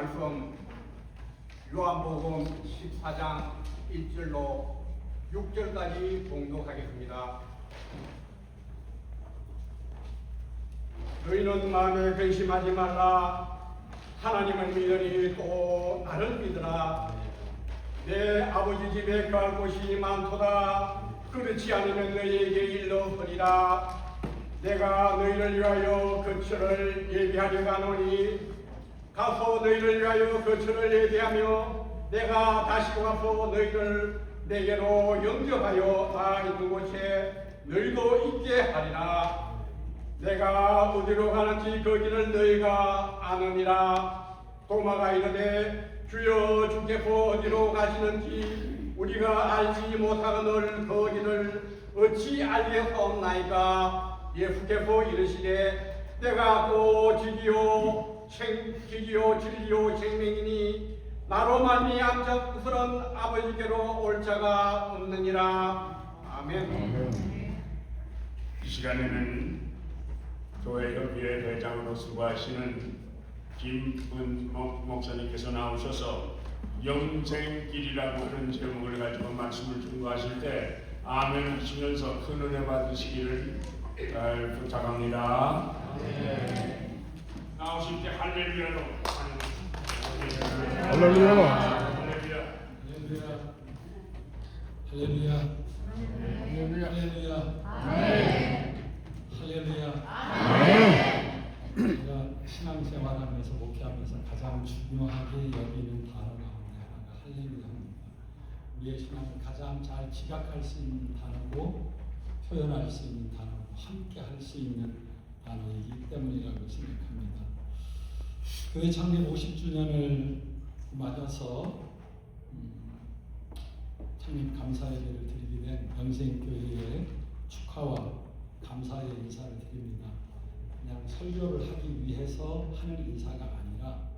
말씀 요한복음 14장 1절로 6절까지 봉독하겠습니다. 너희는 마음에 근심하지 말라. 하나님을 믿으니 또 나를 믿으라. 내 아버지 집에 거할 곳이 많도다. 그렇지 않으면 너희에게 일러버리라. 내가 너희를 위하여 거처를 예비하려 가노니 가서 너희를 위하여 거처를 예비하며 내가 다시 와서 너희를 내게로 영접하여 나 있는 곳에 너희도 있게 하리라. 내가 어디로 가는지 그 길을 너희가 아느니라. 도마가 이르되 주여 주께서 어디로 가시는지 우리가 알지 못하거늘 그 길을 어찌 알겠사옵나이까. 예수께서 이르시되 내가 또 지기요 진리요 생명이니 나로 말미암아 그런 아버지께로 올 자가 없느니라. 아멘. 이 시간에는 교회 협의회 대장으로 수고하시는 김은 목사님께서 나오셔서 영생길이라고 하는 제목을 가지고 말씀을 증거하실 때 아멘 하시면서 큰 은혜 받으시기를 부탁합니다. 나오실 때 할렐루야로 할렐루야. 할렐루야 할렐루야. 할렐루야. 할렐루야. 할렐루야. 제가 신앙생활하면서 목회하면서 가장 중요하게 여기는 단어 가운데 하나가 할렐루야입니다. 우리의 신앙을 가장 잘 지각할 수 있는 단어고 표현할 수 있는 단어고 함께 할 수 있는 단어이기 때문이라고 생각합니다. 교회 창립 50주년을 맞아서 창립 감사 예배를 드리게 된 영생교회의 축하와 감사의 인사를 드립니다. 그냥 설교를 하기 위해서 하는 인사가 아니라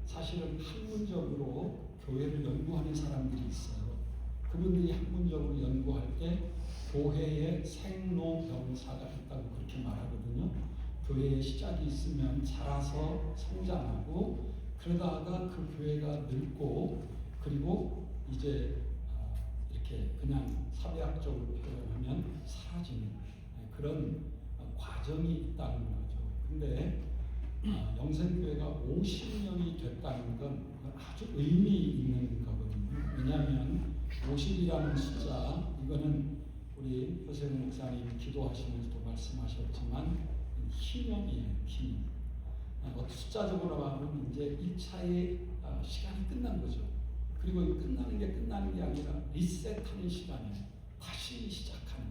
사실은 학문적으로 교회를 연구하는 사람들이 있어요. 그분들이 학문적으로 연구할 때 교회에 생로병사가 있다고 그렇게 말하거든요. 교회에 시작이 있으면 자라서 성장하고 그러다가 그 교회가 늙고 그리고 이제 이렇게 그냥 사회학적으로 표현하면 사라지는 그런 과정이 있다는 거죠. 근데 영생교회가 50년이 됐다는 건 아주 의미 있는 거거든요. 왜냐하면 50이라는 숫자, 이거는 우리 허세웅 목사님 기도하시면서도 말씀하셨지만 희명이에요. 희명. 숫자적으로 하면 이제 1차의 시간이 끝난 거죠. 그리고 끝나는 게 아니라 리셋하는 시간이에요. 다시 시작하는.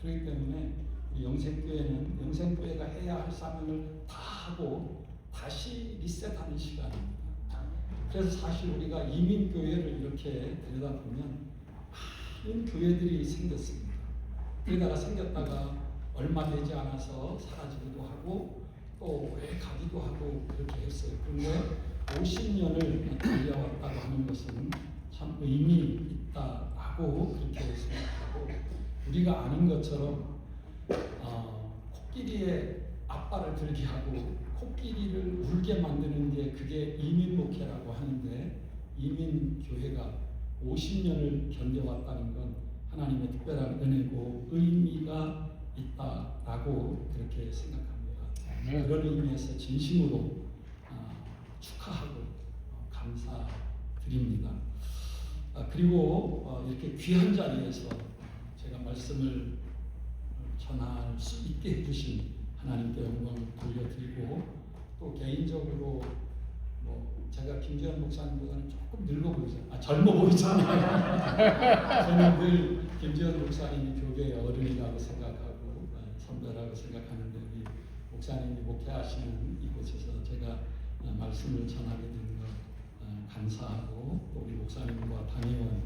그렇기 때문에 우리 영생교회가 해야 할 사명을 다 하고 다시 리셋하는 시간입니다. 그래서 사실 우리가 이민교회를 이렇게 들여다보면 많은 교회들이 생겼습니다. 그러다가 생겼다가 얼마 되지 않아서 사라지기도 하고 또 왜 가기도 하고 그렇게 했어요. 그런데 50년을 달려왔다고 하는 것은 참 의미 있다라고 그렇게 생각하고 우리가 아는 것처럼 코끼리의 앞발을 들게 하고 코끼리를 울게 만드는 게 그게 이민목회라고 하는데 이민교회가 50년을 견뎌왔다는 건 하나님의 특별한 은혜고 의미가 있다라고 그렇게 생각합니다. 그런 의미에서 진심으로 축하하고 감사드립니다. 그리고 이렇게 귀한 자리에서 제가 말씀을 전할 수 있게 해주신 하나님께 영광을 돌려드리고 또 개인적으로 제가 김지현 목사님보다는 조금 늙어 보이죠. 젊어 보이잖아요. 저는 늘 김지현 목사님이 교계의 어른이라고 생각하고 선배라고 생각하는데 우리 목사님이 목회하시는 이곳에서 제가 말씀을 전하게 되는 것 감사하고 또 우리 목사님과 당회원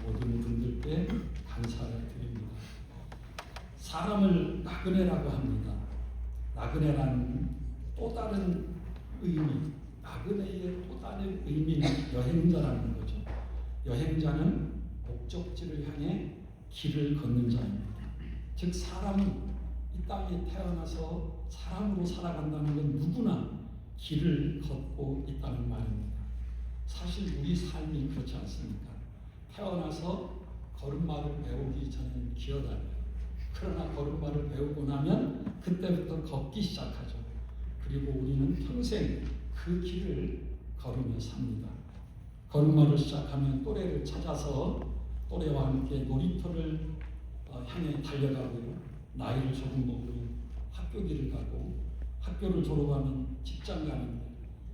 모든 분들께 감사를 드립니다. 사람을 나그네라고 합니다. 나그네라는 또 다른 의미, 나그네의 또 다른 의미는 여행자라는 거죠. 여행자는 목적지를 향해 길을 걷는 자입니다. 즉 사람은 이 땅에 태어나서 사람으로 살아간다는 건 누구나 길을 걷고 있다는 말입니다. 사실 우리 삶이 그렇지 않습니까? 태어나서 걸음마를 배우기 전에는 기어다녀요. 그러나 걸음마를 배우고 나면 그때부터 걷기 시작하죠. 그리고 우리는 평생 그 길을 걸으며 삽니다. 걸음마를 시작하면 또래를 찾아서 또래와 함께 놀이터를 향해 달려가고요. 나이를 조금 먹으면 학교 길을 가고 학교를 졸업하면 직장 가는 길.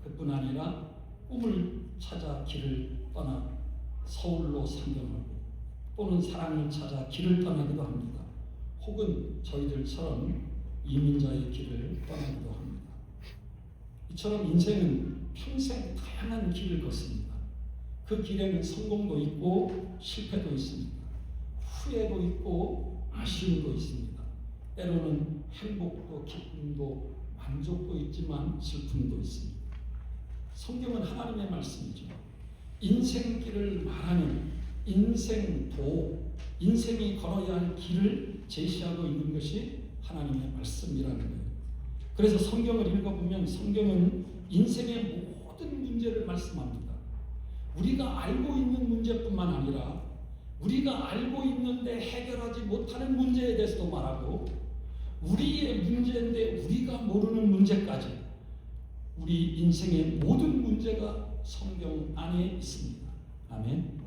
그뿐 아니라 꿈을 찾아 길을 떠나 서울로 상경하고 또는 사랑을 찾아 길을 떠나기도 합니다. 혹은 저희들처럼 이민자의 길을 떠나기도 합니다. 이처럼 인생은 평생 다양한 길을 걷습니다. 그 길에는 성공도 있고 실패도 있습니다. 후회도 있고 아쉬움도 있습니다. 때로는 행복도 기쁨도 만족도 있지만 슬픔도 있습니다. 성경은 하나님의 말씀이죠. 인생길을 말하는 인생도, 인생이 걸어야 할 길을 제시하고 있는 것이 하나님의 말씀이라는 거예요. 그래서 성경을 읽어보면 성경은 인생의 모든 문제를 말씀합니다. 우리가 알고 있는 문제뿐만 아니라 우리가 알고 있는데 해결하지 못하는 문제에 대해서도 말하고 우리의 문제인데 우리가 모르는 문제까지 우리 인생의 모든 문제가 성경 안에 있습니다. 아멘.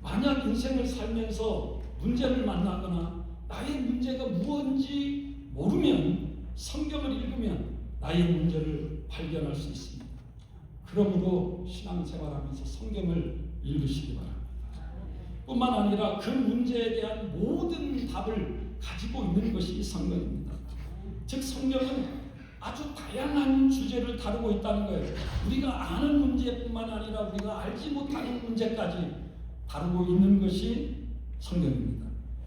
만약 인생을 살면서 문제를 만나거나 나의 문제가 무엇인지 모르면 성경을 읽으면 나의 문제를 발견할 수 있습니다. 그러므로 신앙생활하면서 성경을 읽으시기 바랍니다. 뿐만 아니라 그 문제에 대한 모든 답을 가지고 있는 것이 성경입니다. 즉 성경은 아주 다양한 주제를 다루고 있다는 거예요. 우리가 아는 문제뿐만 아니라 우리가 알지 못하는 문제까지 다루고 있는 것이 성경입니다.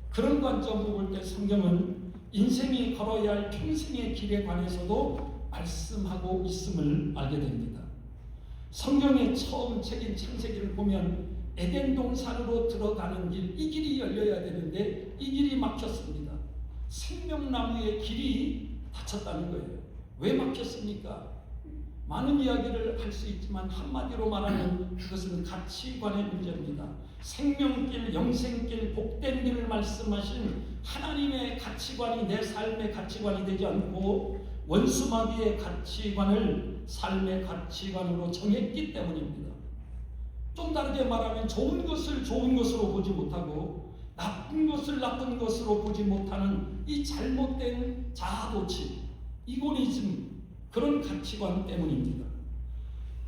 그런 관점으로 볼 때 성경은 인생이 걸어야 할 평생의 길에 관해서도 말씀하고 있음을 알게 됩니다. 성경의 처음 책인 창세기를 보면 에덴 동산으로 들어가는 길, 이 길이 열려야 되는데 이 길이 막혔습니다. 생명나무의 길이 닫혔다는 거예요. 왜 막혔습니까? 많은 이야기를 할 수 있지만 한마디로 말하면 그것은 가치관의 문제입니다. 생명길, 영생길, 복된 길을 말씀하신 하나님의 가치관이 내 삶의 가치관이 되지 않고 원수마귀의 가치관을 삶의 가치관으로 정했기 때문입니다. 좀 다르게 말하면 좋은 것을 좋은 것으로 보지 못하고 나쁜 것을 나쁜 것으로 보지 못하는 이 잘못된 자아도취, 이고니즘, 그런 가치관 때문입니다.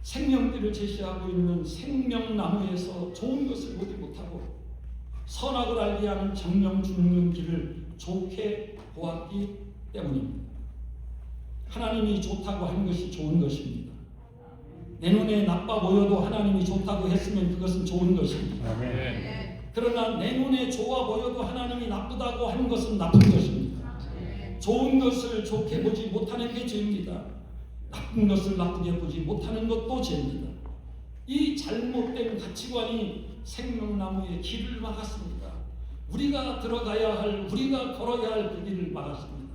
생명길을 제시하고 있는 생명나무에서 좋은 것을 보지 못하고 선악을 알게 하는 정령 죽는 길을 좋게 보았기 때문입니다. 하나님이 좋다고 한 것이 좋은 것입니다. 내 눈에 나빠 보여도 하나님이 좋다고 했으면 그것은 좋은 것입니다. 아멘. 그러나 내 눈에 좋아 보여도 하나님이 나쁘다고 한 것은 나쁜 것입니다. 좋은 것을 좋게 보지 못하는 게 죄입니다. 나쁜 것을 나쁘게 보지 못하는 것도 죄입니다. 이 잘못된 가치관이 생명나무의 길을 막았습니다. 우리가 들어가야 할, 우리가 걸어야 할 그 길을 막았습니다.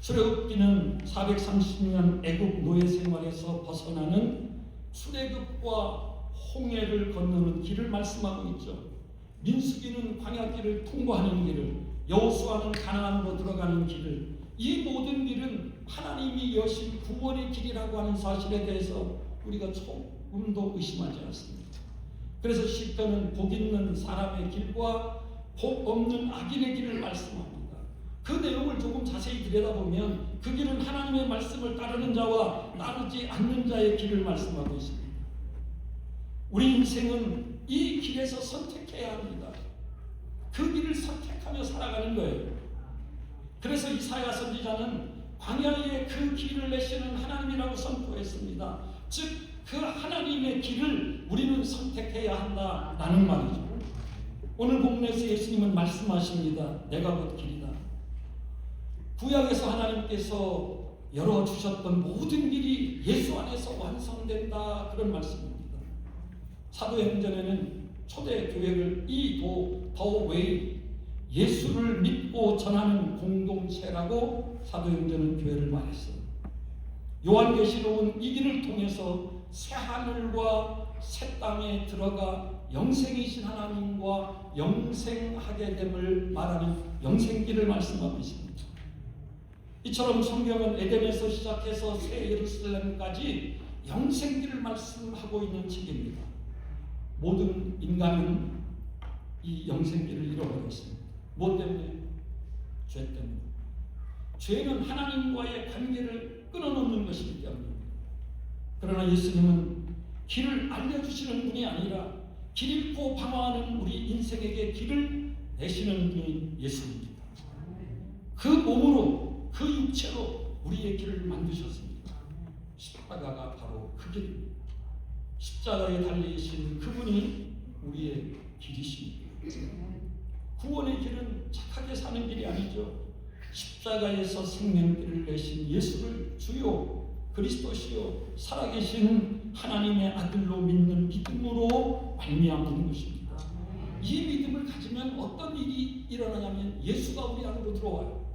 출애굽기는 430년 애굽 노예 생활에서 벗어나는 출애굽과 홍해를 건너는 길을 말씀하고 있죠. 민수기는 광야길을 통과하는 길을, 여호수아는 가나안으로 들어가는 길을, 이 모든 길은 하나님이 여신 구원의 길이라고 하는 사실에 대해서 우리가 조금도 의심하지 않습니다. 그래서 시편은 복 있는 사람의 길과 복 없는 악인의 길을 말씀합니다. 그 내용을 조금 자세히 들여다보면 그 길은 하나님의 말씀을 따르는 자와 따르지 않는 자의 길을 말씀하고 있습니다. 우리 인생은 이 길에서 선택해야 합니다. 그 길을 선택하며 살아가는 거예요. 그래서 이사야 선지자는 광야에 그 길을 내시는 하나님이라고 선포했습니다. 즉 그 하나님의 길을 우리는 선택해야 한다라는 말이죠. 오늘 본문에서 예수님은 말씀하십니다. 내가 곧 길이다. 구약에서 하나님께서 열어주셨던 모든 길이 예수 안에서 완성된다, 그런 말씀입니다. 사도행전에는 초대교회를 더 웨이, 예수를 믿고 전하는 공동체라고 사도행전은 교회를 말했어요. 요한계시록은 이 길을 통해서 새 하늘과 새 땅에 들어가 영생이신 하나님과 영생하게 됨을 말하는 영생길을 말씀하고 있습니다. 이처럼 성경은 에덴에서 시작해서 새 예루살렘까지 영생길을 말씀하고 있는 책입니다. 모든 인간은 이 영생길을 잃어버렸습니다. 무엇 때문에? 죄 때문에. 죄는 하나님과의 관계를 끊어놓는 것이기 때문입니다. 그러나 예수님은 길을 알려주시는 분이 아니라 길 잃고 방황하는 우리 인생에게 길을 내시는 분이 예수입니다. 그 몸으로 그 육체로 우리의 길을 만드셨습니다. 십자가가 바로 그 길입니다. 십자가에 달리신 그분이 우리의 길이십니다. 구원의 길은 착하게 사는 길이 아니죠. 십자가에서 생명길을 내신 예수를 주요 그리스도시요 살아계신 하나님의 아들로 믿는 믿음으로 말미암는 것입니다. 이 믿음을 가지면 어떤 일이 일어나냐면 예수가 우리 안으로 들어와요.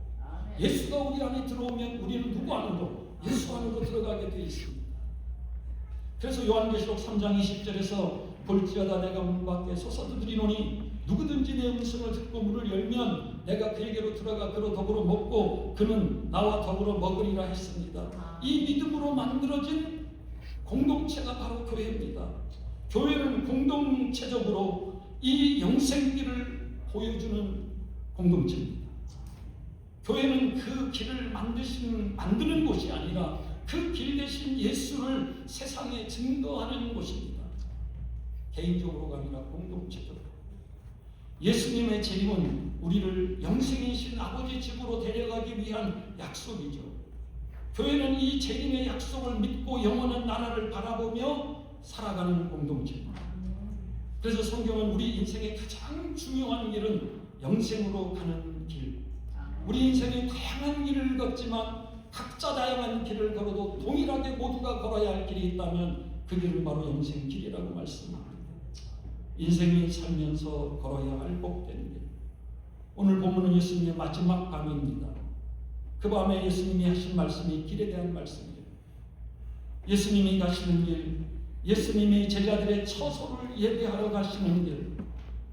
예수가 우리 안에 들어오면 우리는 누구 안으로? 예수 안으로 들어가게 되어 있습니다. 그래서 요한계시록 3장 20절에서 볼지어다 내가 문 밖에 서서 두드리노니 누구든지 내 음성을 듣고 문을 열면 내가 그에게로 들어가 그로 더불어 먹고 그는 나와 더불어 먹으리라 했습니다. 이 믿음으로 만들어진 공동체가 바로 교회입니다. 교회는 공동체적으로 이 영생길을 보여주는 공동체입니다. 교회는 그 길을 만드는 곳이 아니라 그 길 대신 예수를 세상에 증거하는 곳입니다. 개인적으로가 아니라 공동체적으로. 예수님의 재림은 우리를 영생이신 아버지 집으로 데려가기 위한 약속이죠. 교회는 이 재림의 약속을 믿고 영원한 나라를 바라보며 살아가는 공동체입니다. 그래서 성경은 우리 인생의 가장 중요한 길은 영생으로 가는 길. 우리 인생에 다양한 길을 걷지만 각자 다양한 길을 걸어도 동일하게 모두가 걸어야 할 길이 있다면 그 길은 바로 영생길이라고 말씀합니다. 인생이 살면서 걸어야 할 복된 길. 오늘 본문은 예수님의 마지막 밤입니다. 그 밤에 예수님이 하신 말씀이 길에 대한 말씀이에요. 예수님이 가시는 길, 예수님이 제자들의 처소를 예배하러 가시는 길,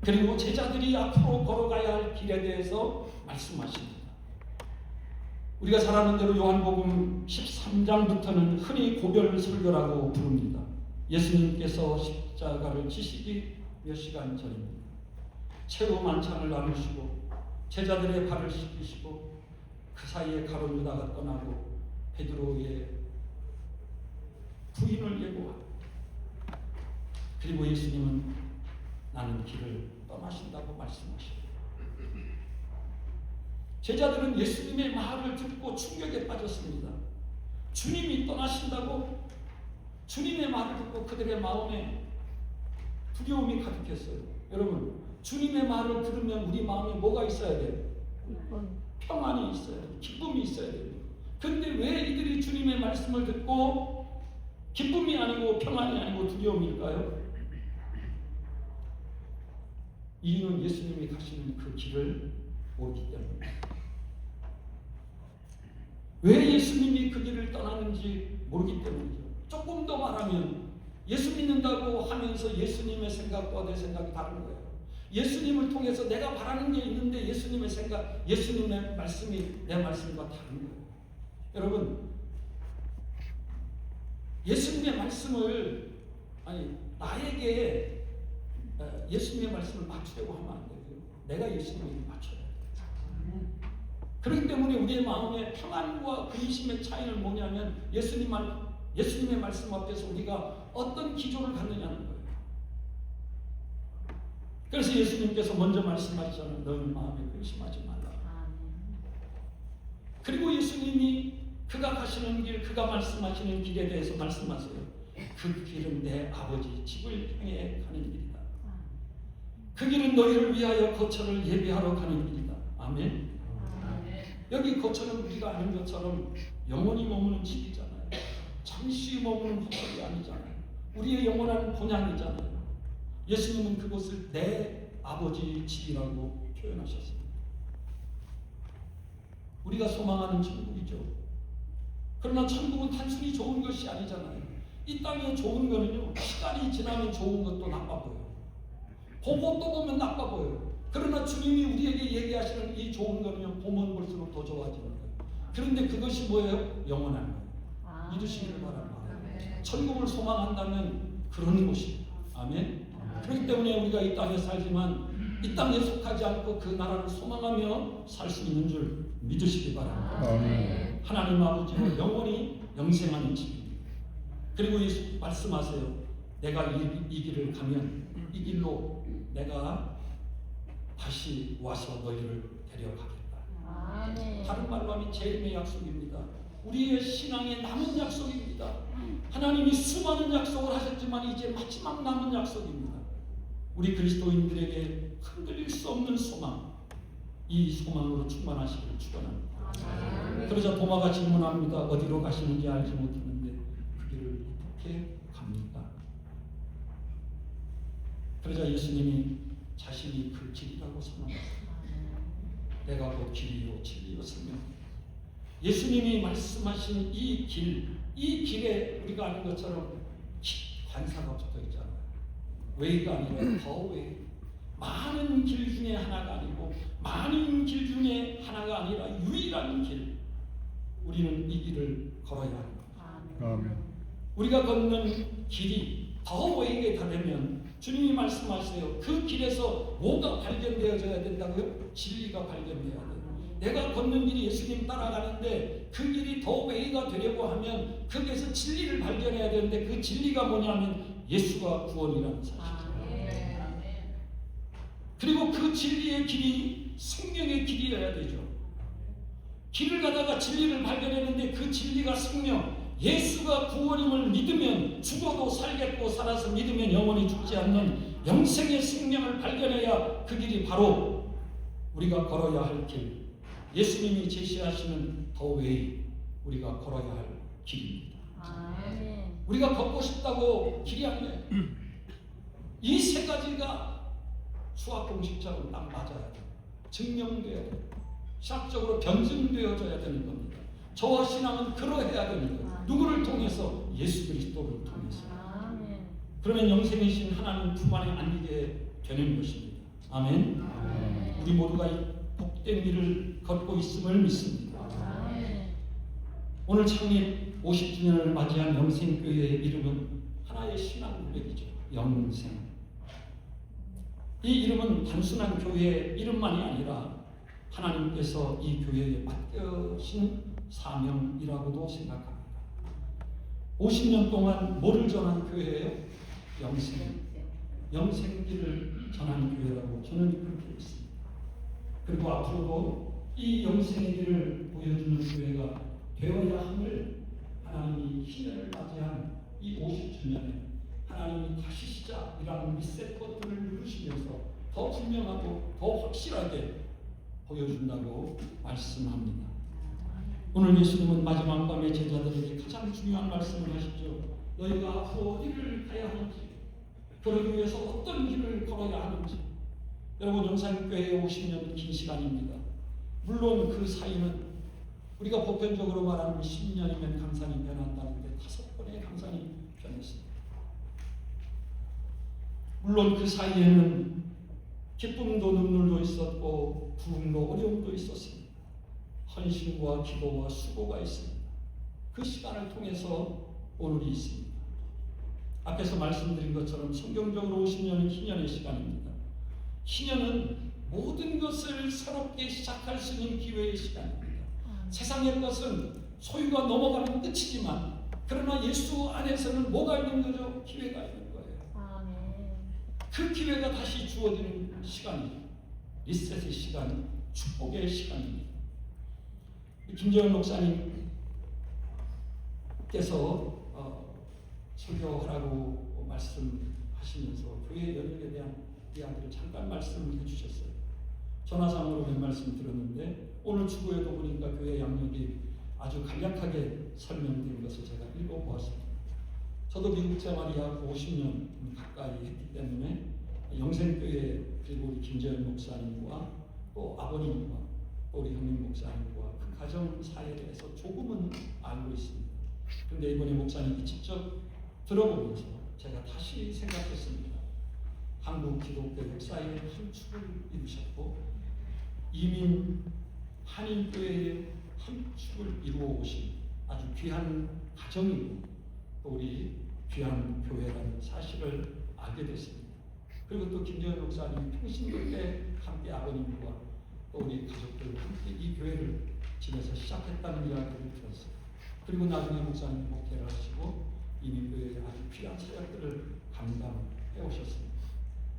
그리고 제자들이 앞으로 걸어가야 할 길에 대해서 말씀하십니다. 우리가 잘 아는 대로 요한복음 13장부터는 흔히 고별 설교라고 부릅니다. 예수님께서 십자가를 지시기 몇 시간 전입니다. 채로 만찬을 나누시고 제자들의 발을 씻기시고 그 사이에 가룟 유다가 떠나고 베드로의 부인을 예고하고 그리고 예수님은 나는 길을 떠나신다고 말씀하십니다. 제자들은 예수님의 말을 듣고 충격에 빠졌습니다. 주님이 떠나신다고? 주님의 말을 듣고 그들의 마음에 두려움이 가득했어요. 여러분, 주님의 말을 들으면 우리 마음에 뭐가 있어야 돼요? 평안이 있어야 돼요. 기쁨이 있어야 돼요. 그런데 왜 이들이 주님의 말씀을 듣고 기쁨이 아니고 평안이 아니고 두려움일까요? 이유는 예수님이 가시는 그 길을 모르기 때문입니다. 왜 예수님이 그 길을 떠나는지 모르기 때문이죠. 조금 더 말하면 예수 믿는다고 하면서 예수님의 생각과 내 생각이 다른 거예요. 예수님을 통해서 내가 바라는 게 있는데 예수님의 생각, 예수님의 말씀이 내 말씀과 다른 거예요. 여러분, 예수님의 말씀을 나에게 예수님의 말씀을 맞추려고 하면 안 되고요. 내가 예수님에게 맞춰야 돼요. 그렇기 때문에 우리의 마음의 평안과 근심의 차이는 뭐냐면 예수님의 말씀 앞에서 우리가 어떤 기조를 갖느냐는 거예요. 그래서 예수님께서 먼저 말씀하시잖아요. 너희 마음에 근심하지 말라. 그리고 예수님이 그가 가시는 길, 그가 말씀하시는 길에 대해서 말씀하세요. 그 길은 내 아버지 집을 향해 가는 길이다. 그 길은 너희를 위하여 거처를 예비하러 가는 길이다. 아멘. 여기 거처는 우리가 아는 것처럼 영원히 머무는 집이잖아요. 잠시 머무는 호텔이 아니잖아요. 우리의 영원한 본향이잖아요. 예수님은 그곳을 내 아버지 집이라고 표현하셨습니다. 우리가 소망하는 천국이죠. 그러나 천국은 단순히 좋은 것이 아니잖아요. 이 땅에 좋은 거는요, 시간이 지나면 좋은 것도 나빠 보여요. 보고 또 보면 나빠 보여요. 그러나 주님이 우리에게 얘기하시는 이 좋은 거는요, 보면 볼수록 더 좋아지는 거예요. 그런데 그것이 뭐예요? 영원한 거예요. 믿으시기를 바랍니다. 천국을 소망한다면 그런 곳이에요. 아멘. 그렇기 때문에 우리가 이 땅에 살지만 이 땅에 속하지 않고 그 나라를 소망하며 살 수 있는 줄 믿으시기 바랍니다. 아멘. 하나님 아버지는 영원히 영생하는 집입니다. 그리고 예수 말씀하세요. 내가 이 길을 가면 이 길로 내가 다시 와서 너희를 데려가겠다. 다른 말로 하면 재림의 약속입니다. 우리의 신앙의 남은 약속입니다. 하나님이 수많은 약속을 하셨지만 이제 마지막 남은 약속입니다. 우리 그리스도인들에게 흔들릴 수 없는 소망, 이 소망으로 충만하시기를 축원합니다. 그러자 도마가 질문합니다. 어디로 가시는지 알지 못하는데 그 길을 어떻게 갑니까? 그러자 예수님이 자신이 그 길이라고 선언합니다. 내가 곧 길이요 진리요 생명. 예수님이 말씀하신 이 길에 우리가 아는 것처럼 관사가 붙어 있잖아요. 웨이가 아니라 더 웨이. 많은 길 중에 하나가 아니고 많은 길 중에 하나가 아니라 유일한 길. 우리는 이 길을 걸어야 합니다. 아멘. 우리가 걷는 길이 더 웨이에 닿으면 주님이 말씀하세요. 그 길에서 뭐가 발견되어져야 된다고요? 진리가 발견돼야 돼요. 내가 걷는 길이 예수님 따라가는데 그 길이 더 웨이가 되려고 하면 거기에서 진리를 발견해야 되는데 그 진리가 뭐냐면 예수가 구원이라는 사실이죠. 그리고 그 진리의 길이 생명의 길이어야 되죠. 길을 가다가 진리를 발견했는데 그 진리가 생명, 예수가 구원임을 믿으면 죽어도 살겠고 살아서 믿으면 영원히 죽지 않는 영생의 생명을 발견해야 그 길이 바로 우리가 걸어야 할 길, 예수님이 제시하시는 더 웨이, 우리가 걸어야 할 길입니다. 우리가 걷고 싶다고 길이 아니에요. 이 세 가지가 수학 공식처럼 딱 맞아야 돼요. 증명되어야 돼요. 시학적으로 변증되어져야 되는 겁니다. 저와 신앙은 그러해야 되는 거예요. 누구를 통해서? 예수 그리스도를 통해서. 그러면 영생이신 하나님 품 안에 안기게 되는 것입니다. 아멘. 우리 모두가 이 복된 길을 걷고 있음을 믿습니다. 오늘 창립 50주년을 맞이한 영생교회의 이름은 하나의 신앙 고백이죠. 영생. 이 이름은 단순한 교회의 이름만이 아니라 하나님께서 이 교회에 맡겨신 사명이라고도 생각합니다. 50년 동안 뭐를 전한 교회예요? 영생. 영생길을 전하는 교회라고 저는 그렇게 믿습니다. 그리고 앞으로도 이 영생의 길을 보여주는 교회가 되어야 함을 하나님이 희년을 맞이한 이 50주년에 하나님이 다시 시작이라는 리셋 버튼을 누르시면서 더 분명하고 더 확실하게 보여준다고 말씀합니다. 오늘 예수님은 마지막 밤에 제자들에게 가장 중요한 말씀을 하시죠. 너희가 앞으로 어디를 가야 하는지, 그러기 위해서 어떤 길을 걸어야 하는지. 여러분, 영산교회에 50년은 긴 시간입니다. 물론 그 사이는 우리가 보편적으로 말하는 10년이면 강산이 변한다는데 5번의 강산이 변했습니다. 물론 그 사이에는 기쁨도 눈물도 있었고 부흥도 어려움도 있었습니다. 헌신과 기도와 수고가 있습니다. 그 시간을 통해서 오늘이 있습니다. 앞에서 말씀드린 것처럼 성경적으로 50년은 희년의 시간입니다. 희년은 모든 것을 새롭게 시작할 수 있는 기회의 시간입니다. 세상의 것은 소유가 넘어가는 끝이지만 그러나 예수 안에서는 뭐가 있는 거죠? 기회가 있는 거예요. 그 기회가 다시 주어지는 시간이죠. 리셋의 시간, 축복의 시간입니다. 김재원 목사님께서 설교하라고 말씀하시면서 교회 연육에 대한 이야기를 잠깐 말씀을 해주셨어요. 전화상으로 몇 말씀 들었는데 오늘 주보에도 보니까 교회 양력이 아주 간략하게 설명된 것을 제가 읽어보았습니다. 저도 미국 생활이 약 50년 가까이 했기 때문에 영생교회 그리고 우리 김재현 목사님과 또 아버님과 또 우리 형님 목사님과 가정사에 대해서 조금은 알고 있습니다. 그런데 이번에 목사님이 직접 들어보면서 제가 다시 생각했습니다. 한국 기독교 역사의 한 축을 이루셨고 이민 한인교회의 한 축을 이루어 오신 아주 귀한 가정이고 또 우리 귀한 교회라는 사실을 알게 됐습니다. 그리고 또 김정현 목사님이 평신도 때 함께 아버님과 또 우리 가족들과 함께 이 교회를 집에서 시작했다는 이야기를 들었어요. 그리고 나중에 목사님 목회를 하시고 이민교회의 아주 귀한 사역들을 감당해 오셨습니다.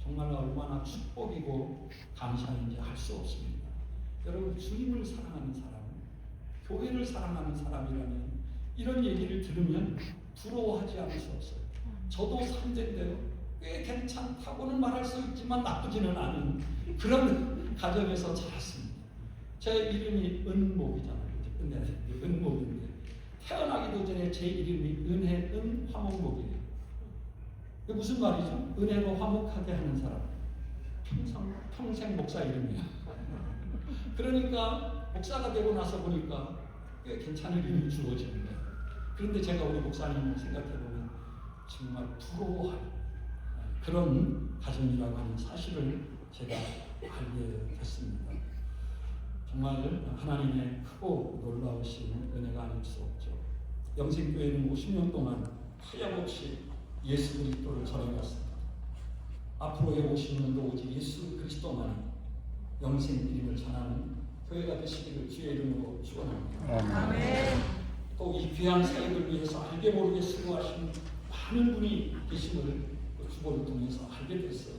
정말 얼마나 축복이고 감사인지 알 수 없습니다. 여러분, 주님을 사랑하는 사람, 교회를 사랑하는 사람이라면 이런 얘기를 들으면 부러워하지 않을 수 없어요. 저도 3대인데요. 꽤 괜찮다고는 말할 수 있지만 나쁘지는 않은 그런 가정에서 자랐습니다. 제 이름이 은목이잖아요. 근데 은목인데 태어나기도 전에 제 이름이 은혜은 화목목이에요. 이게 무슨 말이죠? 은혜로 화목하게 하는 사람. 평생 목사 이름이야. 그러니까 목사가 되고 나서 보니까 꽤 괜찮은 이름이 주어지는 거예요. 그런데 제가 우리 목사님을 생각해보면 정말 부러워할 그런 가정이라고 하는 사실을 제가 알게 됐습니다. 정말 하나님의 크고 놀라우신 은혜가 아닐 수 없죠. 영생교회는 50년 동안 하염없이 예수 그리스도를 전해왔습니다. 앞으로의 50년도 오직 예수 그리스도만이 영생길임을 전하는 교회가 되시기를 주의 이름으로 축원합니다. 아멘. 또 이 귀한 사역을 위해서 알게 모르게 수고하신 많은 분이 계심을 주보를 통해서 알게 됐어요.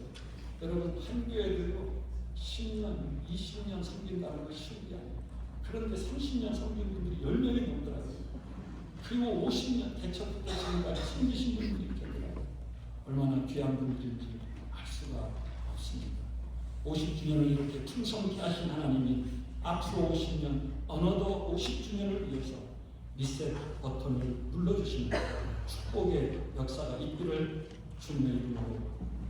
여러분, 한 교회를요 10년, 20년 섬긴다는 건 쉬운 게 아니에요. 그런데 30년 섬긴 분들이 10명이 넘더라고요. 그리고 50년 개척부터 지금까지 섬기신 분들이 있더라고요. 얼마나 귀한 분들인지 알 수가 없습니다. 50주년을 이렇게 풍성케 하신 하나님이 앞으로 50년, 어느덧 50주년을 위해서 리셋 버튼을 눌러주시는 축복의 역사가 있기를 주님의 이름으로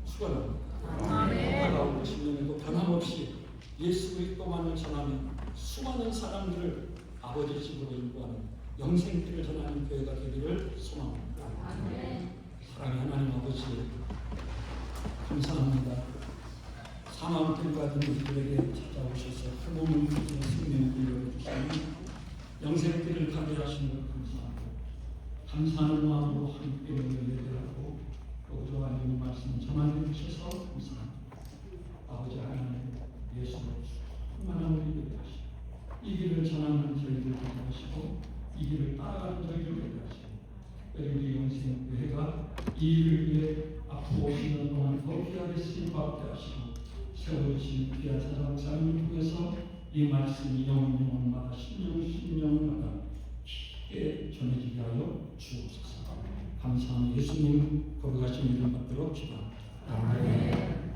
축원합니다. 다가올 50년에도 변함없이 예수 그리스도만을 전하는 수많은 사람들을 아버지 집으로 인도하는 영생길을 전하는 교회가 되기를 소망합니다. 사랑의 하나님 아버지, 감사합니다. 사망을 가진 우리들에게 찾아오셔서 그 몸을 가지고 생명을 빌려주시는 영생길을 가게 하신 것 감사하고, 감사하는 마음으로 함께 예배하고 또 주하나님의 말씀 전하여 주셔서 감사합니다. 아버지 하나님, 예수로 충만한 우리들에게 하시고 이 길을 전하는 저희들 되게 하시고 이 길을 따라가는 저희들 되게 하시고 우리 영생교회가 이 일을 위해 앞으로 50년 동안 더 귀하게 쓰임받게 하시고 세워주신 귀한 사장장을 통해서 이 말씀이 영혼마다 신령마다 깊게 전해지게 하여 주옵소서. 감사하는 예수님 거룩하신 이름 받도록 기도합니다. 아멘.